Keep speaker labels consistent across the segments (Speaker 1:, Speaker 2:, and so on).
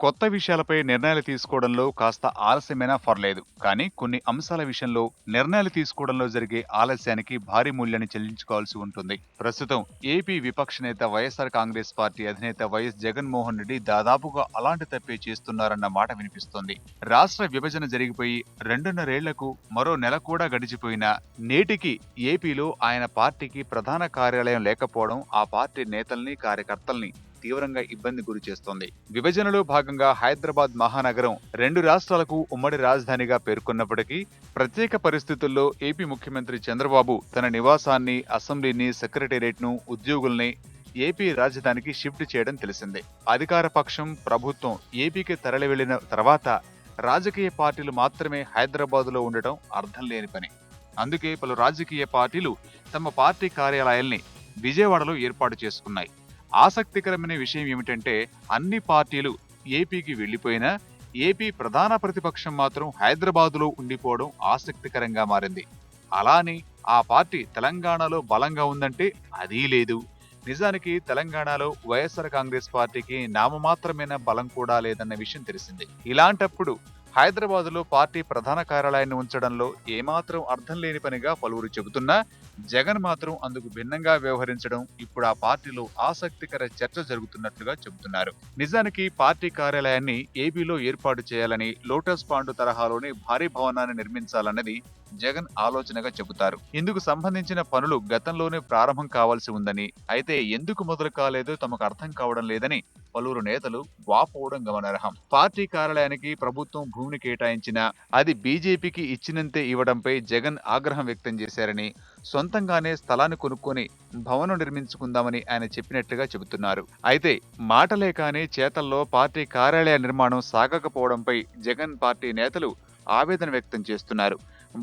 Speaker 1: కొత్త విషయాలపై నిర్ణయాలు తీసుకోవడంలో కాస్త ఆలస్యమైనా పర్లేదు. కానీ కొన్ని అంశాల విషయంలో నిర్ణయాలు తీసుకోవడంలో జరిగే ఆలస్యానికి భారీ మూల్యాన్ని చెల్లించుకోవాల్సి ఉంటుంది. ప్రస్తుతం ఏపీ విపక్ష నేత వైఎస్ఆర్ కాంగ్రెస్ పార్టీ అధినేత వైఎస్ జగన్మోహన్ రెడ్డి దాదాపుగా అలాంటి తప్పే చేస్తున్నారన్న మాట వినిపిస్తోంది. రాష్ట్ర విభజన జరిగిపోయి 2.5 ఏళ్లకు మరో నెల కూడా గడిచిపోయినా నేటికి ఏపీలో ఆయన పార్టీకి ప్రధాన కార్యాలయం లేకపోవడం ఆ పార్టీ నేతల్ని, కార్యకర్తల్ని తీవ్రంగా ఇబ్బంది గురి చేస్తోంది. విభజనలో భాగంగా హైదరాబాద్ మహానగరం 2 రాష్ట్రాలకు ఉమ్మడి రాజధానిగా పేర్కొన్నప్పటికీ ప్రత్యేక పరిస్థితుల్లో ఏపీ ముఖ్యమంత్రి చంద్రబాబు తన నివాసాన్ని, అసెంబ్లీని, సెక్రటేరియట్ను, ఉద్యోగుల్ని ఏపీ రాజధానికి షిఫ్ట్ చేయడం తెలిసిందే. అధికార పక్షం, ప్రభుత్వం ఏపీకి తరలి వెళ్లిన తర్వాత రాజకీయ పార్టీలు మాత్రమే హైదరాబాద్లో ఉండటం అర్థం లేని పని. అందుకే పలు రాజకీయ పార్టీలు తమ పార్టీ కార్యాలయాల్ని విజయవాడలో ఏర్పాటు చేసుకున్నాయి. ఆసక్తికరమైన విషయం ఏమిటంటే అన్ని పార్టీలు ఏపీకి వెళ్లిపోయినా ఏపీ ప్రధాన ప్రతిపక్షం మాత్రం హైదరాబాదులో ఉండిపోవడం ఆసక్తికరంగా మారింది. అలానే ఆ పార్టీ తెలంగాణలో బలంగా ఉందంటే అదీ లేదు. నిజానికి తెలంగాణలో వైఎస్ఆర్ కాంగ్రెస్ పార్టీకి నామమాత్రమైన బలం కూడా లేదన్న విషయం తెలిసింది. ఇలాంటప్పుడు హైదరాబాదులో పార్టీ ప్రధాన కార్యాలయాన్ని ఉంచడంలో ఏమాత్రం అర్థం లేని పనిగా పలువురు చెబుతున్నా జగన్ మాత్రం అందుకు భిన్నంగా వ్యవహరించడం ఇప్పుడు ఆ పార్టీలో ఆసక్తికర చర్చ జరుగుతున్నట్లుగా చెబుతున్నారు. నిజానికి పార్టీ కార్యాలయాన్ని ఏపీలో ఏర్పాటు చేయాలని, లోటస్ పాండ్ తరహాలోనే భారీ భవనాన్ని నిర్మించాలన్నది జగన్ ఆలోచనగా చెబుతారు. ఇందుకు సంబంధించిన పనులు గతంలోనే ప్రారంభం కావాల్సి ఉందని, అయితే ఎందుకు మొదలు కాలేదో తమకు అర్థం కావడం లేదని పలువురు నేతలు వాపోవడం గమనార్హం. పార్టీ కార్యాలయానికి ప్రభుత్వం భూమిని కేటాయించినా అది బీజేపీకి ఇచ్చినంతే ఇవ్వడంపై జగన్ ఆగ్రహం వ్యక్తం చేశారని, సొంతంగానే స్థలాన్ని కొనుక్కొని భవనం నిర్మించుకుందామని ఆయన చెప్పినట్లుగా చెబుతున్నారు. అయితే మాటలే కానీ చేతల్లో పార్టీ కార్యాలయ నిర్మాణం సాగకపోవడంపై జగన్ పార్టీ నేతలు ఆవేదన వ్యక్తం చేస్తున్నారు.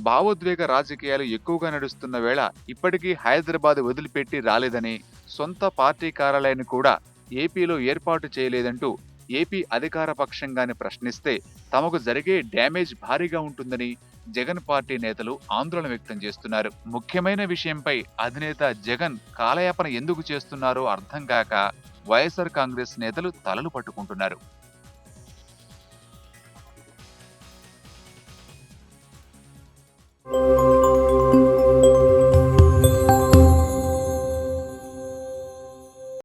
Speaker 1: భావోద్వేగ రాజకీయాలు ఎక్కువగా నడుస్తున్న వేళ ఇప్పటికీ హైదరాబాద్ వదిలిపెట్టి రాలేదని, సొంత పార్టీ కార్యాలయాన్ని కూడా ఏపీలో ఏర్పాటు చేయలేదంటూ ఏపీ అధికార పక్షంగానే ప్రశ్నిస్తే తమకు జరిగే డ్యామేజ్ భారీగా ఉంటుందని జగన్ పార్టీ నేతలు ఆందోళన వ్యక్తం చేస్తున్నారు. ముఖ్యమైన విషయంపై అధినేత జగన్ కాలయాపన ఎందుకు చేస్తున్నారో అర్థం కాక వైఎస్ఆర్ కాంగ్రెస్ నేతలు తలలు పట్టుకుంటున్నారు.